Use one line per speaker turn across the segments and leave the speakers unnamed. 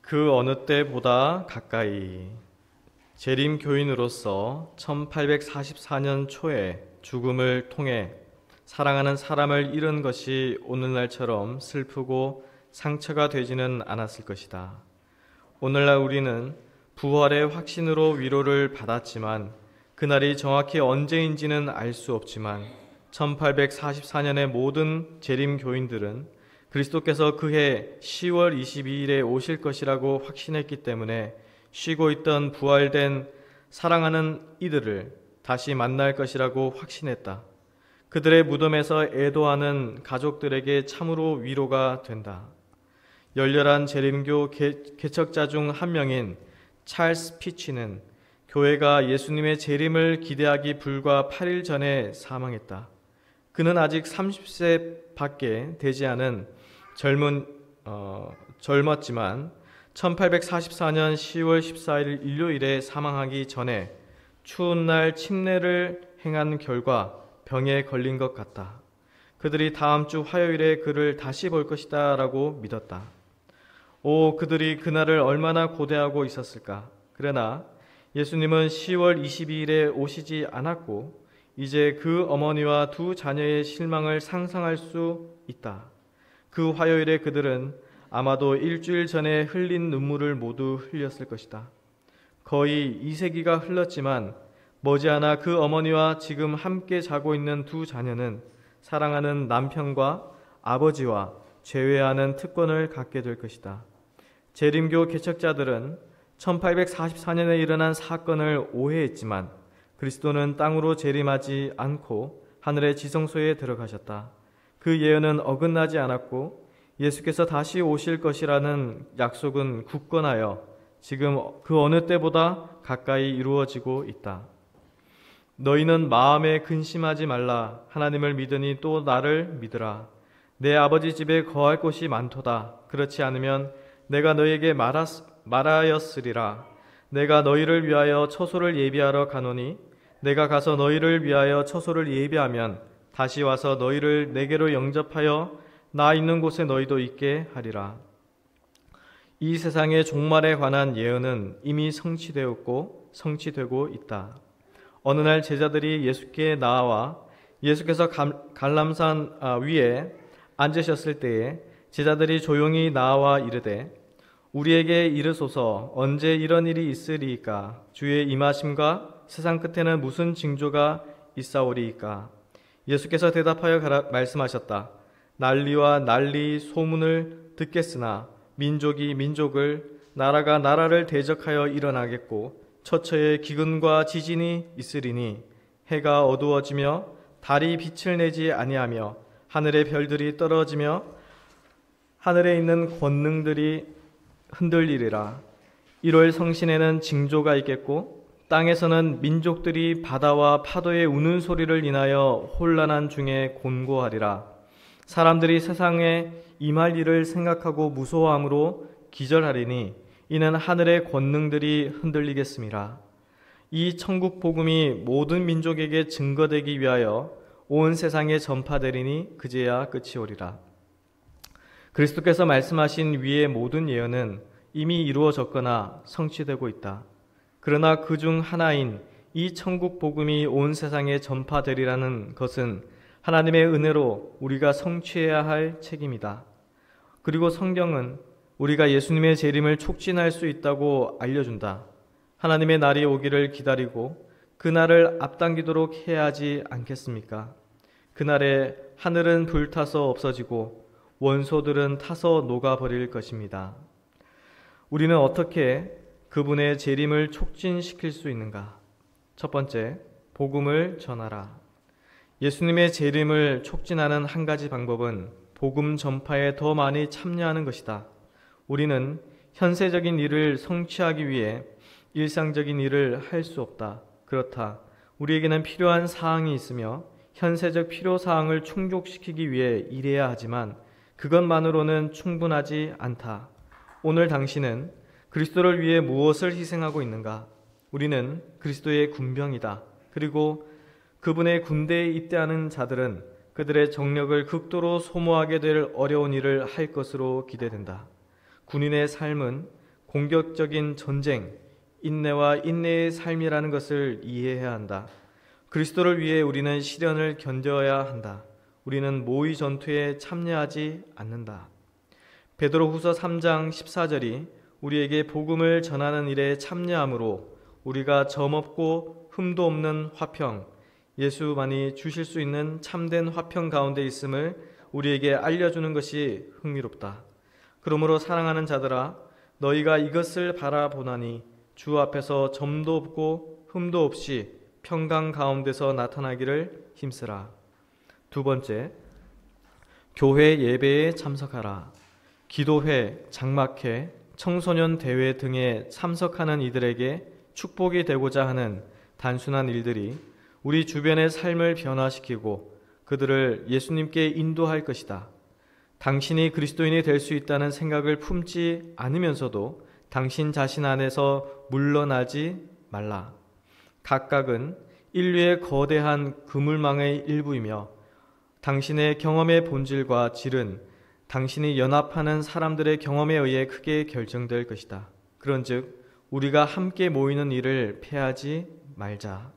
그 어느 때보다 가까이 재림 교인으로서 1844년 초에 죽음을 통해 사랑하는 사람을 잃은 것이 오늘날처럼 슬프고 상처가 되지는 않았을 것이다. 오늘날 우리는 부활의 확신으로 위로를 받았지만 그날이 정확히 언제인지는 알 수 없지만 1844년의 모든 재림 교인들은 그리스도께서 그해 10월 22일에 오실 것이라고 확신했기 때문에 쉬고 있던 부활된 사랑하는 이들을 다시 만날 것이라고 확신했다. 그들의 무덤에서 애도하는 가족들에게 참으로 위로가 된다. 열렬한 재림교 개척자 중 한 명인 찰스 피치는 교회가 예수님의 재림을 기대하기 불과 8일 전에 사망했다. 그는 아직 30세밖에 되지 않은 젊었지만 1844년 10월 14일 일요일에 사망하기 전에 추운 날 침례를 행한 결과 병에 걸린 것 같다. 그들이 다음 주 화요일에 그를 다시 볼 것이다 라고 믿었다. 그들이 그날을 얼마나 고대하고 있었을까. 그러나 예수님은 10월 22일에 오시지 않았고 이제 그 어머니와 두 자녀의 실망을 상상할 수 있다. 그 화요일에 그들은 아마도 일주일 전에 흘린 눈물을 모두 흘렸을 것이다. 거의 2세기가 흘렀지만 머지않아 그 어머니와 지금 함께 자고 있는 두 자녀는 사랑하는 남편과 아버지와 재회하는 특권을 갖게 될 것이다. 재림교 개척자들은 1844년에 일어난 사건을 오해했지만 그리스도는 땅으로 재림하지 않고 하늘의 지성소에 들어가셨다. 그 예언은 어긋나지 않았고 예수께서 다시 오실 것이라는 약속은 굳건하여 지금 그 어느 때보다 가까이 이루어지고 있다. 너희는 마음에 근심하지 말라. 하나님을 믿으니 또 나를 믿으라. 내 아버지 집에 거할 곳이 많도다. 그렇지 않으면 내가 너희에게 말하였으리라. 내가 너희를 위하여 처소를 예비하러 가노니 내가 가서 너희를 위하여 처소를 예비하면 다시 와서 너희를 내게로 영접하여 나 있는 곳에 너희도 있게 하리라. 이 세상의 종말에 관한 예언은 이미 성취되었고 성취되고 있다. 어느 날 제자들이 예수께 나와 예수께서 갈람산 위에 앉으셨을 때에 제자들이 조용히 나와 이르되 우리에게 이르소서 언제 이런 일이 있으리이까? 주의 임하심과 세상 끝에는 무슨 징조가 있사오리이까? 예수께서 대답하여 말씀하셨다. 난리와 난리 소문을 듣겠으나 민족이 민족을 나라가 나라를 대적하여 일어나겠고 처처에 기근과 지진이 있으리니 해가 어두워지며 달이 빛을 내지 아니하며 하늘의 별들이 떨어지며 하늘에 있는 권능들이 흔들리리라. 1월 성신에는 징조가 있겠고 땅에서는 민족들이 바다와 파도의 우는 소리를 인하여 혼란한 중에 곤고하리라. 사람들이 세상에 임할 일을 생각하고 무서워함으로 기절하리니 이는 하늘의 권능들이 흔들리겠음이라. 이 천국 복음이 모든 민족에게 증거되기 위하여 온 세상에 전파되리니 그제야 끝이 오리라. 그리스도께서 말씀하신 위의 모든 예언은 이미 이루어졌거나 성취되고 있다. 그러나 그중 하나인 이 천국 복음이 온 세상에 전파되리라는 것은 하나님의 은혜로 우리가 성취해야 할 책임이다. 그리고 성경은 우리가 예수님의 재림을 촉진할 수 있다고 알려준다. 하나님의 날이 오기를 기다리고 그날을 앞당기도록 해야 하지 않겠습니까? 그날에 하늘은 불타서 없어지고 원소들은 타서 녹아버릴 것입니다. 우리는 어떻게 그분의 재림을 촉진시킬 수 있는가? 첫 번째, 복음을 전하라. 예수님의 재림을 촉진하는 한 가지 방법은 복음 전파에 더 많이 참여하는 것이다. 우리는 현세적인 일을 성취하기 위해 일상적인 일을 할 수 없다. 그렇다. 우리에게는 필요한 사항이 있으며 현세적 필요사항을 충족시키기 위해 일해야 하지만 그것만으로는 충분하지 않다. 오늘 당신은 그리스도를 위해 무엇을 희생하고 있는가? 우리는 그리스도의 군병이다. 그리고 그분의 군대에 입대하는 자들은 그들의 정력을 극도로 소모하게 될 어려운 일을 할 것으로 기대된다. 군인의 삶은 공격적인 전쟁, 인내와 인내의 삶이라는 것을 이해해야 한다. 그리스도를 위해 우리는 시련을 견뎌야 한다. 우리는 모의 전투에 참여하지 않는다. 베드로후서 3장 14절이 우리에게 복음을 전하는 일에 참여함으로 우리가 점없고 흠도 없는 화평, 예수만이 주실 수 있는 참된 화평 가운데 있음을 우리에게 알려주는 것이 흥미롭다. 그러므로 사랑하는 자들아, 너희가 이것을 바라보나니 주 앞에서 점도 없고 흠도 없이 평강 가운데서 나타나기를 힘쓰라. 두 번째, 교회 예배에 참석하라. 기도회, 장막회, 청소년 대회 등에 참석하는 이들에게 축복이 되고자 하는 단순한 일들이 우리 주변의 삶을 변화시키고 그들을 예수님께 인도할 것이다. 당신이 그리스도인이 될 수 있다는 생각을 품지 않으면서도 당신 자신 안에서 물러나지 말라. 각각은 인류의 거대한 그물망의 일부이며 당신의 경험의 본질과 질은 당신이 연합하는 사람들의 경험에 의해 크게 결정될 것이다. 그런즉 우리가 함께 모이는 일을 패하지 말자.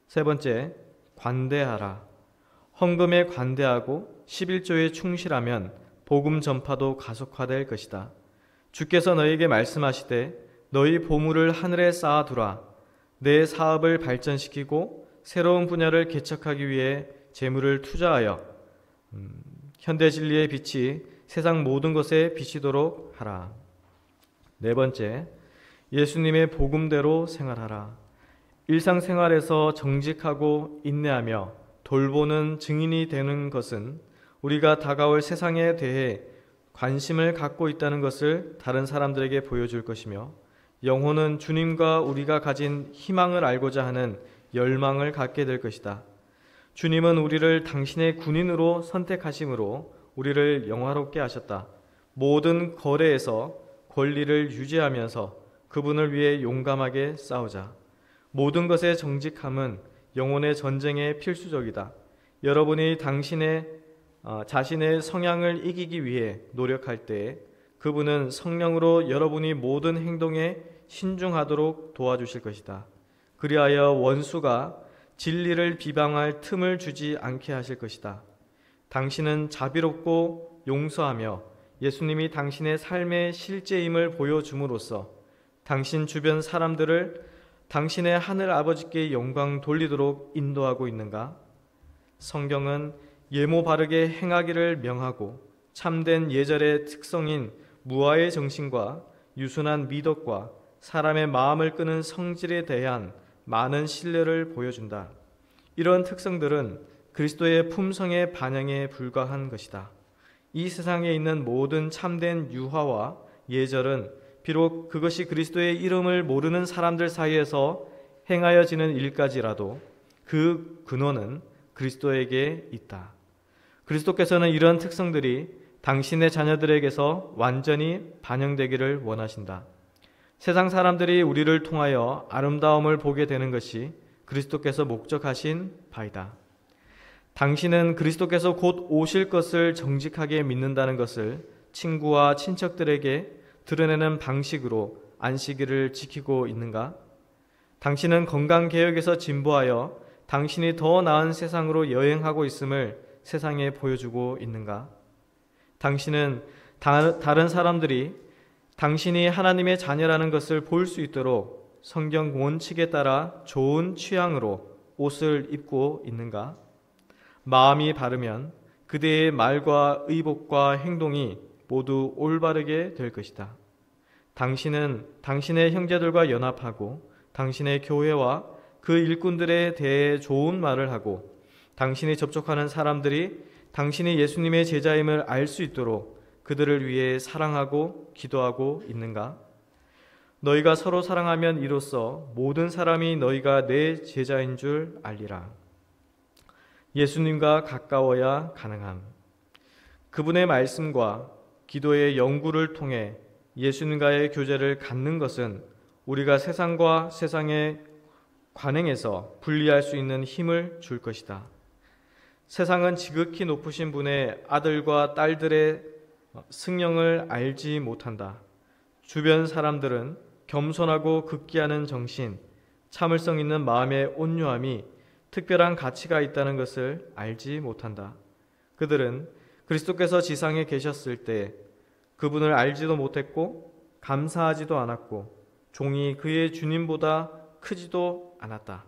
세 번째, 관대하라. 헌금에 관대하고 11조에 충실하면 복음 전파도 가속화될 것이다. 주께서 너희에게 말씀하시되 너희 보물을 하늘에 쌓아두라. 내 사업을 발전시키고 새로운 분야를 개척하기 위해 재물을 투자하여 현대진리의 빛이 세상 모든 것에 비치도록 하라. 네 번째, 예수님의 복음대로 생활하라. 일상생활에서 정직하고 인내하며 돌보는 증인이 되는 것은 우리가 다가올 세상에 대해 관심을 갖고 있다는 것을 다른 사람들에게 보여줄 것이며 영혼은 주님과 우리가 가진 희망을 알고자 하는 열망을 갖게 될 것이다. 주님은 우리를 당신의 군인으로 선택하심으로 우리를 영화롭게 하셨다. 모든 거래에서 권리를 유지하면서 그분을 위해 용감하게 싸우자. 모든 것의 정직함은 영혼의 전쟁에 필수적이다. 여러분이 자신의 성향을 이기기 위해 노력할 때 그분은 성령으로 여러분이 모든 행동에 신중하도록 도와주실 것이다. 그리하여 원수가 진리를 비방할 틈을 주지 않게 하실 것이다. 당신은 자비롭고 용서하며 예수님이 당신의 삶의 실제임을 보여줌으로써 당신 주변 사람들을 당신의 하늘 아버지께 영광 돌리도록 인도하고 있는가? 성경은 예모 바르게 행하기를 명하고 참된 예절의 특성인 무아의 정신과 유순한 미덕과 사람의 마음을 끄는 성질에 대한 많은 신뢰를 보여준다. 이런 특성들은 그리스도의 품성의 반영에 불과한 것이다. 이 세상에 있는 모든 참된 유화와 예절은 비록 그것이 그리스도의 이름을 모르는 사람들 사이에서 행하여지는 일까지라도 그 근원은 그리스도에게 있다. 그리스도께서는 이런 특성들이 당신의 자녀들에게서 완전히 반영되기를 원하신다. 세상 사람들이 우리를 통하여 아름다움을 보게 되는 것이 그리스도께서 목적하신 바이다. 당신은 그리스도께서 곧 오실 것을 정직하게 믿는다는 것을 친구와 친척들에게 드러내는 방식으로 안식일을 지키고 있는가? 당신은 건강개혁에서 진보하여 당신이 더 나은 세상으로 여행하고 있음을 세상에 보여주고 있는가? 당신은 다른 사람들이 당신이 하나님의 자녀라는 것을 볼 수 있도록 성경 원칙에 따라 좋은 취향으로 옷을 입고 있는가? 마음이 바르면 그대의 말과 의복과 행동이 모두 올바르게 될 것이다. 당신은 당신의 형제들과 연합하고 당신의 교회와 그 일꾼들에 대해 좋은 말을 하고 당신이 접촉하는 사람들이 당신이 예수님의 제자임을 알 수 있도록 그들을 위해 사랑하고 기도하고 있는가? 너희가 서로 사랑하면 이로써 모든 사람이 너희가 내 제자인 줄 알리라. 예수님과 가까워야 가능함. 그분의 말씀과 기도의 연구를 통해 예수님과의 교제를 갖는 것은 우리가 세상과 세상의 관행에서 분리할 수 있는 힘을 줄 것이다. 세상은 지극히 높으신 분의 아들과 딸들의 승령을 알지 못한다. 주변 사람들은 겸손하고 극기하는 정신, 참을성 있는 마음의 온유함이 특별한 가치가 있다는 것을 알지 못한다. 그들은 그리스도께서 지상에 계셨을 때 그분을 알지도 못했고 감사하지도 않았고 종이 그의 주님보다 크지도 않았다.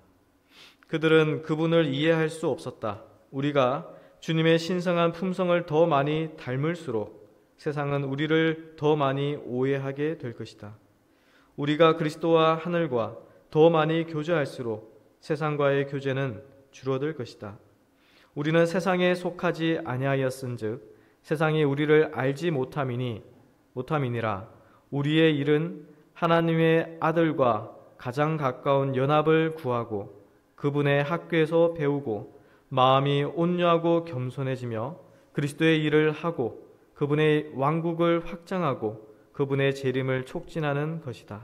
그들은 그분을 이해할 수 없었다. 우리가 주님의 신성한 품성을 더 많이 닮을수록 세상은 우리를 더 많이 오해하게 될 것이다. 우리가 그리스도와 하늘과 더 많이 교제할수록 세상과의 교제는 줄어들 것이다. 우리는 세상에 속하지 아니하였은즉 세상이 우리를 알지 못함이니라. 우리의 일은 하나님의 아들과 가장 가까운 연합을 구하고 그분의 학교에서 배우고 마음이 온유하고 겸손해지며 그리스도의 일을 하고 그분의 왕국을 확장하고 그분의 재림을 촉진하는 것이다.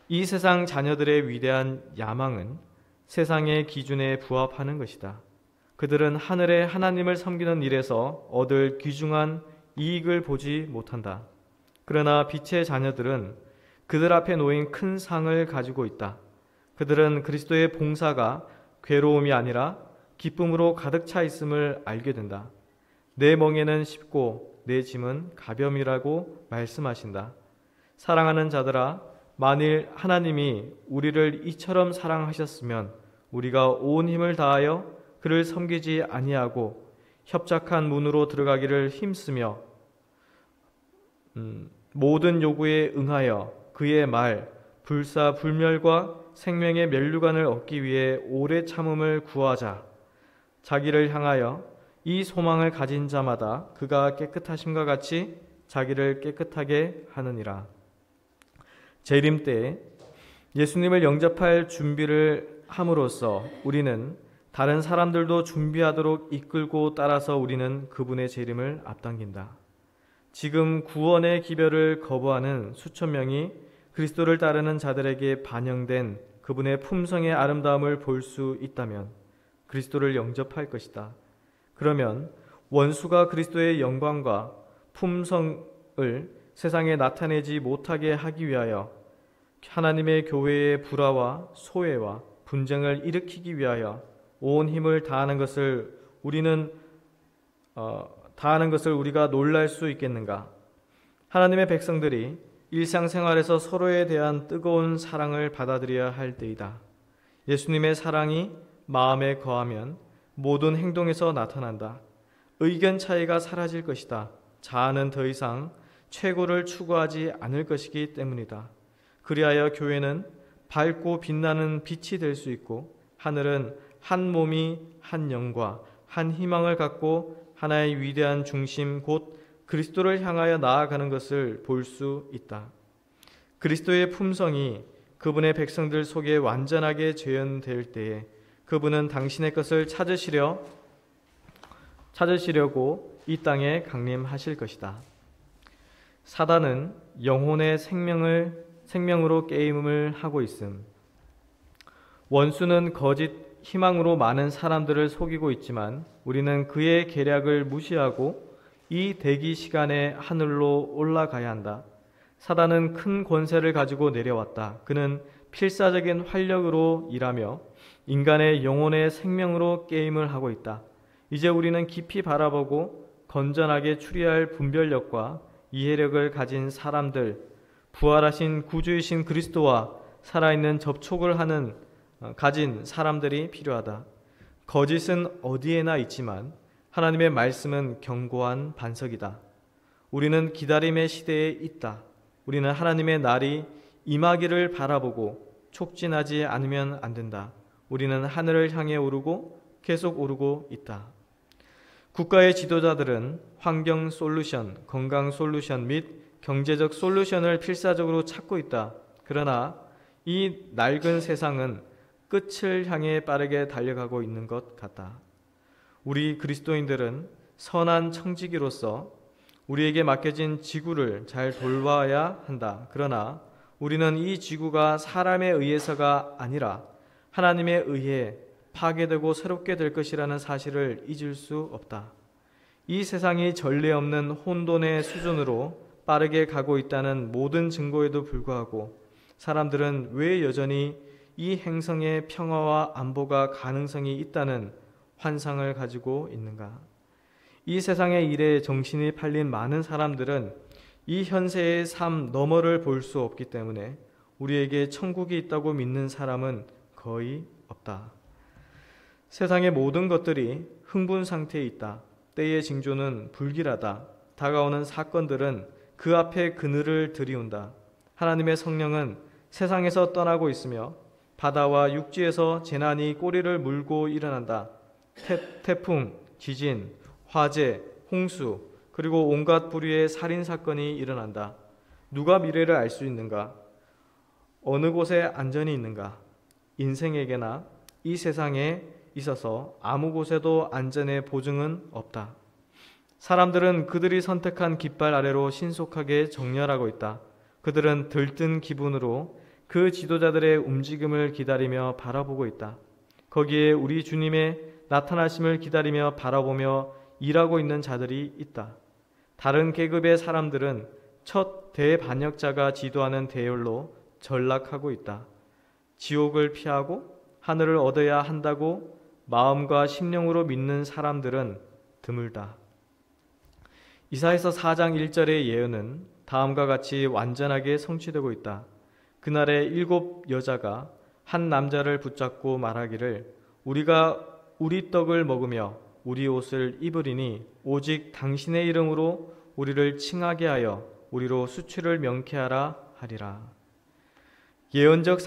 이 세상 자녀들의 위대한 야망은 세상의 기준에 부합하는 것이다. 그들은 하늘의 하나님을 섬기는 일에서 얻을 귀중한 이익을 보지 못한다. 그러나 빛의 자녀들은 그들 앞에 놓인 큰 상을 가지고 있다. 그들은 그리스도의 봉사가 괴로움이 아니라 기쁨으로 가득 차 있음을 알게 된다. 내 멍에는 쉽고 내 짐은 가벼움이라고 말씀하신다. 사랑하는 자들아, 만일 하나님이 우리를 이처럼 사랑하셨으면 우리가 온 힘을 다하여 그를 섬기지 아니하고 협착한 문으로 들어가기를 힘쓰며 모든 요구에 응하여 그의 말, 불사불멸과 생명의 면류관을 얻기 위해 오래 참음을 구하자. 자기를 향하여 이 소망을 가진 자마다 그가 깨끗하심과 같이 자기를 깨끗하게 하느니라. 재림 때에 예수님을 영접할 준비를 함으로써 우리는 다른 사람들도 준비하도록 이끌고 따라서 우리는 그분의 재림을 앞당긴다. 지금 구원의 기별을 거부하는 수천 명이 그리스도를 따르는 자들에게 반영된 그분의 품성의 아름다움을 볼 수 있다면 그리스도를 영접할 것이다. 그러면 원수가 그리스도의 영광과 품성을 세상에 나타내지 못하게 하기 위하여 하나님의 교회의 불화와 소외와 분쟁을 일으키기 위하여 온 힘을 다하는 것을 우리가 놀랄 수 있겠는가? 하나님의 백성들이 일상생활에서 서로에 대한 뜨거운 사랑을 받아들여야 할 때이다. 예수님의 사랑이 마음에 거하면 모든 행동에서 나타난다. 의견 차이가 사라질 것이다. 자아는 더 이상 최고를 추구하지 않을 것이기 때문이다. 그리하여 교회는 밝고 빛나는 빛이 될 수 있고 하늘은 한 몸이 한 영과 한 희망을 갖고 하나의 위대한 중심 곧 그리스도를 향하여 나아가는 것을 볼 수 있다. 그리스도의 품성이 그분의 백성들 속에 완전하게 재현될 때에 그분은 당신의 것을 찾으시려고 이 땅에 강림하실 것이다. 사단은 영혼의 생명으로 게임을 하고 있음. 원수는 거짓 희망으로 많은 사람들을 속이고 있지만 우리는 그의 계략을 무시하고 이 대기 시간에 하늘로 올라가야 한다. 사단은 큰 권세를 가지고 내려왔다. 그는 필사적인 활력으로 일하며 인간의 영혼의 생명으로 게임을 하고 있다. 이제 우리는 깊이 바라보고 건전하게 추리할 분별력과 이해력을 가진 사람들, 부활하신 구주이신 그리스도와 살아있는 접촉을 가진 사람들이 필요하다. 거짓은 어디에나 있지만 하나님의 말씀은 견고한 반석이다. 우리는 기다림의 시대에 있다. 우리는 하나님의 날이 임하기를 바라보고 촉진하지 않으면 안 된다. 우리는 하늘을 향해 오르고 계속 오르고 있다. 국가의 지도자들은 환경 솔루션, 건강 솔루션 및 경제적 솔루션을 필사적으로 찾고 있다. 그러나 이 낡은 세상은 끝을 향해 빠르게 달려가고 있는 것 같다. 우리 그리스도인들은 선한 청지기로서 우리에게 맡겨진 지구를 잘 돌봐야 한다. 그러나 우리는 이 지구가 사람에 의해서가 아니라 하나님에 의해 파괴되고 새롭게 될 것이라는 사실을 잊을 수 없다. 이 세상이 전례 없는 혼돈의 수준으로 빠르게 가고 있다는 모든 증거에도 불구하고 사람들은 왜 여전히 이 행성의 평화와 안보가 가능성이 있다는 환상을 가지고 있는가? 이 세상의 일에 정신이 팔린 많은 사람들은 이 현세의 삶 너머를 볼 수 없기 때문에 우리에게 천국이 있다고 믿는 사람은 거의 없다. 세상의 모든 것들이 흥분 상태에 있다. 때의 징조는 불길하다. 다가오는 사건들은 그 앞에 그늘을 들이운다. 하나님의 성령은 세상에서 떠나고 있으며 바다와 육지에서 재난이 꼬리를 물고 일어난다. 태풍, 지진, 화재, 홍수, 그리고 온갖 부류의 살인사건이 일어난다. 누가 미래를 알 수 있는가? 어느 곳에 안전이 있는가? 인생에게나 이 세상에 있어서 아무 곳에도 안전의 보증은 없다. 사람들은 그들이 선택한 깃발 아래로 신속하게 정렬하고 있다. 그들은 들뜬 기분으로 그 지도자들의 움직임을 기다리며 바라보고 있다. 거기에 우리 주님의 나타나심을 기다리며 바라보며 일하고 있는 자들이 있다. 다른 계급의 사람들은 첫 대반역자가 지도하는 대열로 전락하고 있다. 지옥을 피하고 하늘을 얻어야 한다고 마음과 심령으로 믿는 사람들은 드물다. 이사야서 4장 1절의 예언은 다음과 같이 완전하게 성취되고 있다. 그날에 7 여자가 한 남자를 붙잡고 말하기를 우리가 우리 떡을 먹으며 우리 옷을 입으리니 오직 당신의 이름으로 우리를 칭하게 하여 우리로 수치를 명쾌하라 하리라. 예언적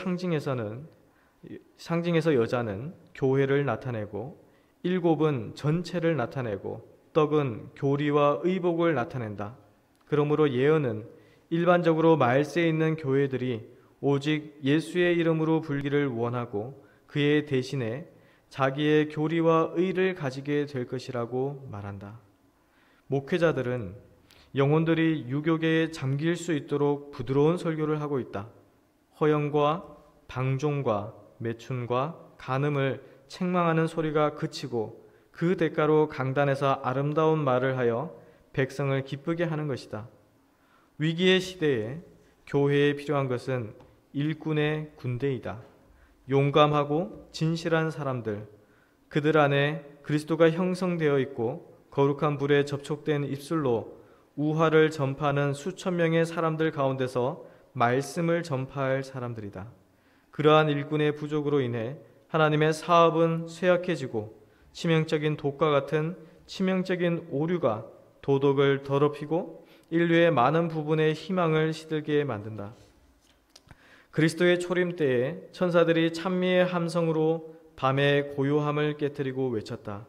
상징에서 여자는 교회를 나타내고 7은 전체를 나타내고 떡은 교리와 의복을 나타낸다. 그러므로 예언은 일반적으로 말세에 있는 교회들이 오직 예수의 이름으로 불기를 원하고 그의 대신에 자기의 교리와 의를 가지게 될 것이라고 말한다. 목회자들은 영혼들이 유교계에 잠길 수 있도록 부드러운 설교를 하고 있다. 허영과 방종과 매춘과 간음을 책망하는 소리가 그치고 그 대가로 강단에서 아름다운 말을 하여 백성을 기쁘게 하는 것이다. 위기의 시대에 교회에 필요한 것은 일꾼의 군대이다. 용감하고 진실한 사람들, 그들 안에 그리스도가 형성되어 있고 거룩한 불에 접촉된 입술로 우화를 전파하는 수천 명의 사람들 가운데서 말씀을 전파할 사람들이다. 그러한 일꾼의 부족으로 인해 하나님의 사업은 쇠약해지고 치명적인 독과 같은 치명적인 오류가 도덕을 더럽히고 인류의 많은 부분의 희망을 시들게 만든다. 그리스도의 초림 때에 천사들이 찬미의 함성으로 밤의 고요함을 깨뜨리고 외쳤다.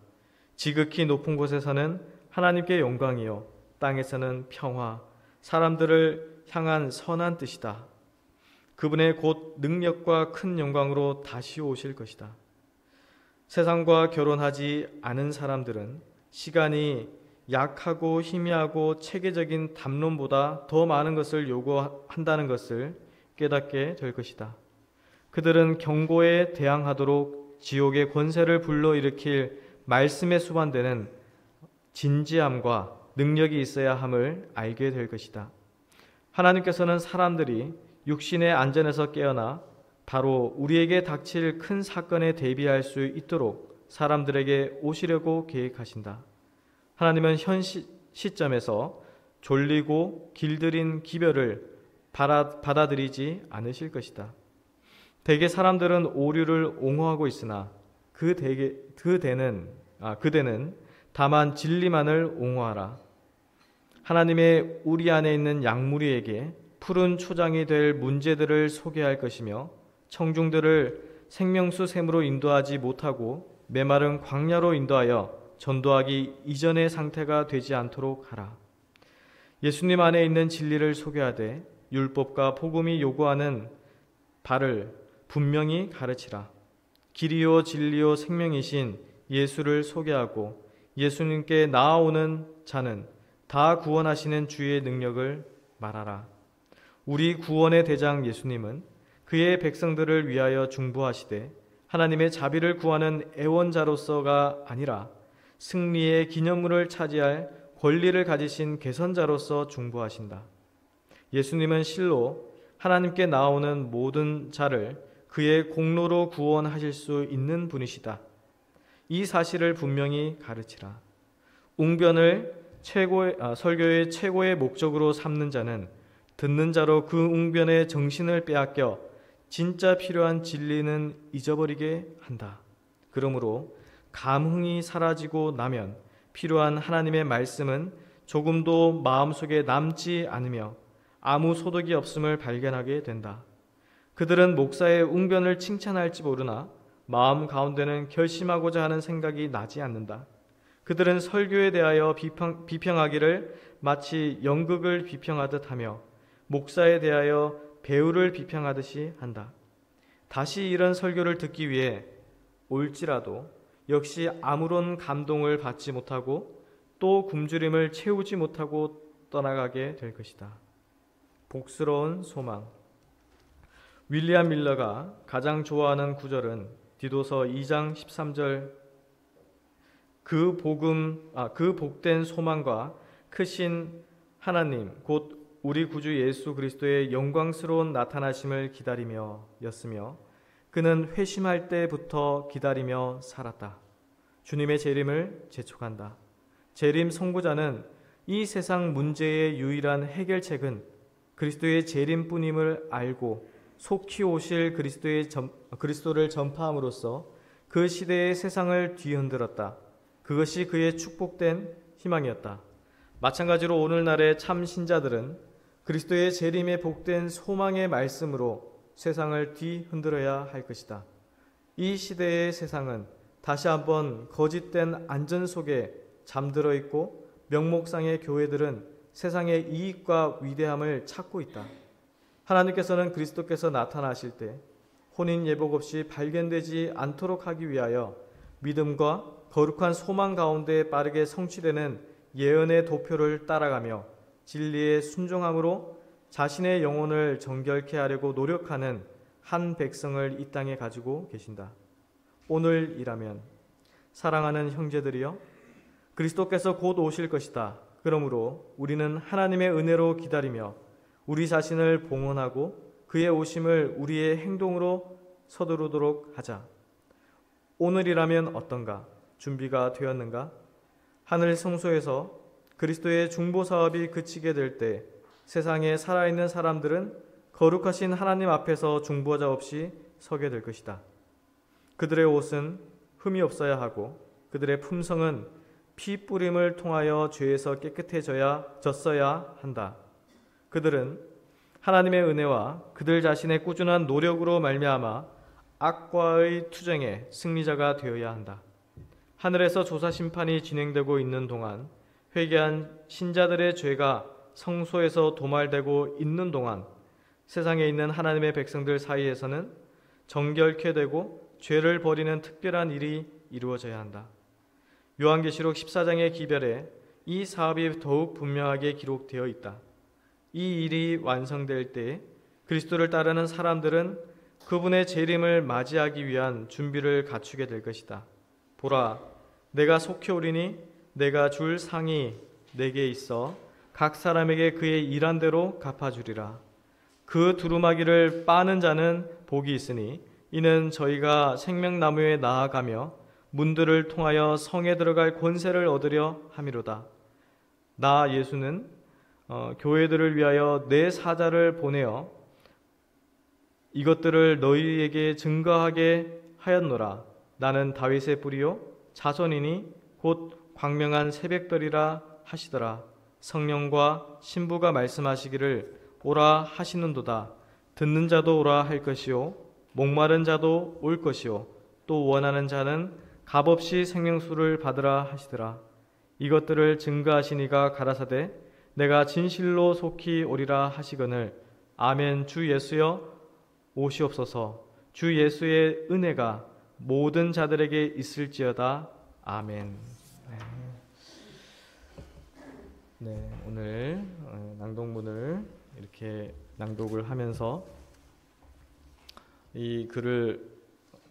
지극히 높은 곳에서는 하나님께 영광이요 땅에서는 평화, 사람들을 향한 선한 뜻이다. 그분의 곧 능력과 큰 영광으로 다시 오실 것이다. 세상과 결혼하지 않은 사람들은 시간이 약하고 희미하고 체계적인 담론보다 더 많은 것을 요구한다는 것을 깨닫게 될 것이다. 그들은 경고에 대항하도록 지옥의 권세를 불러일으킬 말씀에 수반되는 진지함과 능력이 있어야 함을 알게 될 것이다. 하나님께서는 사람들이 육신의 안전에서 깨어나 바로 우리에게 닥칠 큰 사건에 대비할 수 있도록 사람들에게 오시려고 계획하신다. 하나님은 현 시점에서 졸리고 길들인 기별을 받아들이지 않으실 것이다. 대개 사람들은 오류를 옹호하고 있으나 그대는 다만 진리만을 옹호하라. 하나님의 우리 안에 있는 약무리에게 푸른 초장이 될 문제들을 소개할 것이며 청중들을 생명수 샘으로 인도하지 못하고 메마른 광야로 인도하여 전도하기 이전의 상태가 되지 않도록 하라. 예수님 안에 있는 진리를 소개하되 율법과 복음이 요구하는 바를 분명히 가르치라. 길이요 진리요 생명이신 예수를 소개하고 예수님께 나아오는 자는 다 구원하시는 주의 능력을 말하라. 우리 구원의 대장 예수님은 그의 백성들을 위하여 중보하시되 하나님의 자비를 구하는 애원자로서가 아니라 승리의 기념물을 차지할 권리를 가지신 개선자로서 중보하신다. 예수님은 실로 하나님께 나오는 모든 자를 그의 공로로 구원하실 수 있는 분이시다. 이 사실을 분명히 가르치라. 웅변을 설교의 최고의 목적으로 삼는 자는 듣는 자로 그 웅변의 정신을 빼앗겨 진짜 필요한 진리는 잊어버리게 한다. 그러므로 감흥이 사라지고 나면 필요한 하나님의 말씀은 조금도 마음속에 남지 않으며 아무 소득이 없음을 발견하게 된다. 그들은 목사의 웅변을 칭찬할지 모르나 마음 가운데는 결심하고자 하는 생각이 나지 않는다. 그들은 설교에 대하여 비평하기를 마치 연극을 비평하듯 하며 목사에 대하여 배우를 비평하듯이 한다. 다시 이런 설교를 듣기 위해 올지라도 역시 아무런 감동을 받지 못하고 또 굶주림을 채우지 못하고 떠나가게 될 것이다. 복스러운 소망. 윌리엄 밀러가 가장 좋아하는 구절은 디도서 2장 13절 그 복된 소망과 크신 하나님 곧 우리 구주 예수 그리스도의 영광스러운 나타나심을 기다리며 였으며 그는 회심할 때부터 기다리며 살았다. 주님의 재림을 재촉한다. 재림 선고자는 이 세상 문제의 유일한 해결책은 그리스도의 재림뿐임을 알고 속히 오실 그리스도를 전파함으로써 그 시대의 세상을 뒤흔들었다. 그것이 그의 축복된 희망이었다. 마찬가지로 오늘날의 참 신자들은 그리스도의 재림의 복된 소망의 말씀으로 세상을 뒤흔들어야 할 것이다. 이 시대의 세상은 다시 한번 거짓된 안전 속에 잠들어 있고 명목상의 교회들은 세상의 이익과 위대함을 찾고 있다. 하나님께서는 그리스도께서 나타나실 때 혼인 예복 없이 발견되지 않도록 하기 위하여 믿음과 거룩한 소망 가운데 빠르게 성취되는 예언의 도표를 따라가며 진리의 순종함으로 자신의 영혼을 정결케 하려고 노력하는 한 백성을 이 땅에 가지고 계신다. 오늘이라면 사랑하는 형제들이여, 그리스도께서 곧 오실 것이다. 그러므로 우리는 하나님의 은혜로 기다리며 우리 자신을 봉헌하고 그의 오심을 우리의 행동으로 서두르도록 하자. 오늘이라면 어떤가? 준비가 되었는가? 하늘 성소에서 그리스도의 중보 사업이 그치게 될 때 세상에 살아있는 사람들은 거룩하신 하나님 앞에서 중보자 없이 서게 될 것이다. 그들의 옷은 흠이 없어야 하고 그들의 품성은 피 뿌림을 통하여 죄에서 깨끗해졌어야 한다. 그들은 하나님의 은혜와 그들 자신의 꾸준한 노력으로 말미암아 악과의 투쟁의 승리자가 되어야 한다. 하늘에서 조사 심판이 진행되고 있는 동안, 회개한 신자들의 죄가 성소에서 도말되고 있는 동안 세상에 있는 하나님의 백성들 사이에서는 정결케 되고 죄를 버리는 특별한 일이 이루어져야 한다. 요한계시록 14장의 기별에 이 사업이 더욱 분명하게 기록되어 있다. 이 일이 완성될 때 그리스도를 따르는 사람들은 그분의 재림을 맞이하기 위한 준비를 갖추게 될 것이다. 보라, 내가 속히 오리니 내가 줄 상이 내게 있어 각 사람에게 그의 일한 대로 갚아주리라. 그 두루마기를 빠는 자는 복이 있으니 이는 저희가 생명나무에 나아가며 문들을 통하여 성에 들어갈 권세를 얻으려 함이로다. 나 예수는 교회들을 위하여 내 사자를 보내어 이것들을 너희에게 증거하게 하였노라. 나는 다윗의 뿌리요 자손이니 곧 광명한 새벽별이라 하시더라. 성령과 신부가 말씀하시기를 오라 하시는도다. 듣는 자도 오라 할 것이요 목마른 자도 올 것이요 또 원하는 자는 값없이 생명수를 받으라 하시더라. 이것들을 증거하시니가 가라사대 내가 진실로 속히 오리라 하시거늘 아멘. 주 예수여 오시옵소서. 주 예수의 은혜가 모든 자들에게 있을지어다. 아멘. 네, 오늘 낭독문을 이렇게 낭독을 하면서 이 글을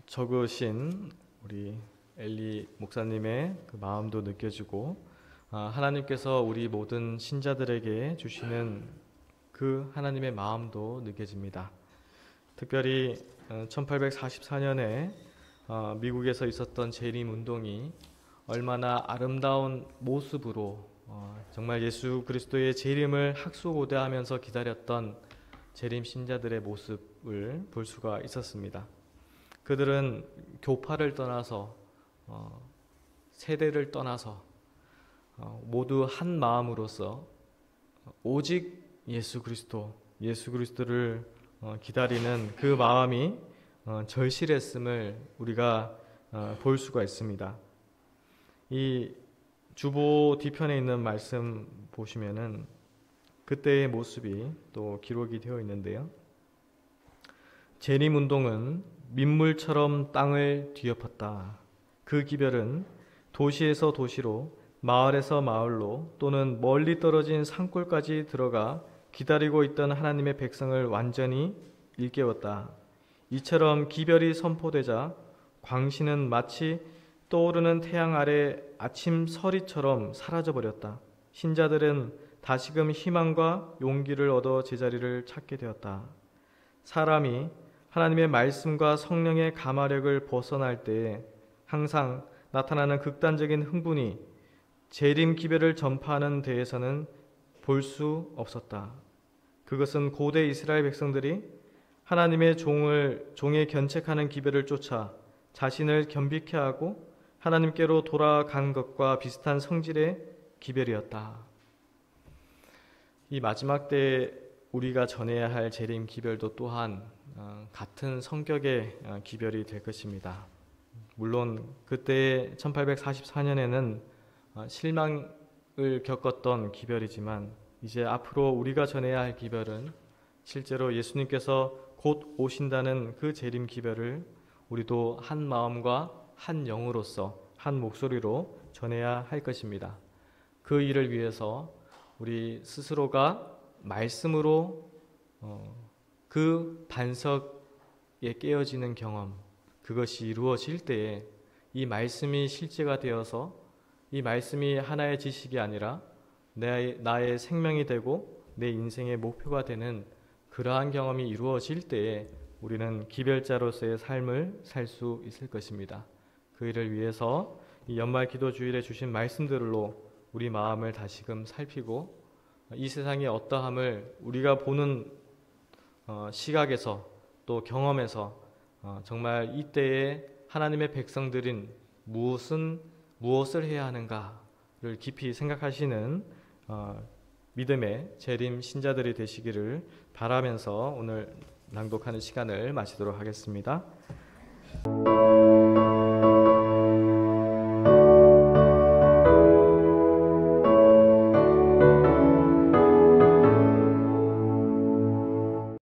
적으신 우리 엘리 목사님의 그 마음도 느껴지고 하나님께서 우리 모든 신자들에게 주시는 그 하나님의 마음도 느껴집니다. 특별히 1844년에 미국에서 있었던 재림 운동이 얼마나 아름다운 모습으로 정말 예수 그리스도의 재림을 학수고대하면서 기다렸던 재림 신자들의 모습을 볼 수가 있었습니다. 그들은 교파를 떠나서 세대를 떠나서 모두 한 마음으로서 오직 예수 그리스도를 기다리는 그 마음이 절실했음을 우리가 볼 수가 있습니다. 이 주보 뒤편에 있는 말씀 보시면은 그때의 모습이 또 기록이 되어 있는데요. 재림운동은 민물처럼 땅을 뒤엎었다. 그 기별은 도시에서 도시로, 마을에서 마을로, 또는 멀리 떨어진 산골까지 들어가 기다리고 있던 하나님의 백성을 완전히 일깨웠다. 이처럼 기별이 선포되자 광신은 마치 떠오르는 태양 아래 아침 서리처럼 사라져버렸다. 신자들은 다시금 희망과 용기를 얻어 제자리를 찾게 되었다. 사람이 하나님의 말씀과 성령의 감화력을 벗어날 때에 항상 나타나는 극단적인 흥분이 재림 기별을 전파하는 데에서는 볼 수 없었다. 그것은 고대 이스라엘 백성들이 하나님의 종의 견책하는 기별을 쫓아 자신을 겸비케 하고 하나님께로 돌아간 것과 비슷한 성질의 기별이었다. 이 마지막 때에 우리가 전해야 할 재림 기별도 또한 같은 성격의 기별이 될 것입니다. 물론 그때 1844년에는 실망을 겪었던 기별이지만 이제 앞으로 우리가 전해야 할 기별은 실제로 예수님께서 곧 오신다는 그 재림 기별을 우리도 한 마음과 한 영으로서 한 목소리로 전해야 할 것입니다. 그 일을 위해서 우리 스스로가 말씀으로 그 반석에 깨어지는 경험, 그것이 이루어질 때에 이 말씀이 실제가 되어서 이 말씀이 하나의 지식이 아니라 나의 생명이 되고 내 인생의 목표가 되는 그러한 경험이 이루어질 때에 우리는 기별자로서의 삶을 살 수 있을 것입니다. 그 일을 위해서 이 연말 기도 주일에 주신 말씀들로 우리 마음을 다시금 살피고 이 세상의 어떠함을 우리가 보는 시각에서 또 경험에서 정말 이때에 하나님의 백성들인 무엇을 해야 하는가를 깊이 생각하시는 믿음의 재림 신자들이 되시기를 바라면서 오늘 낭독하는 시간을 마치도록 하겠습니다.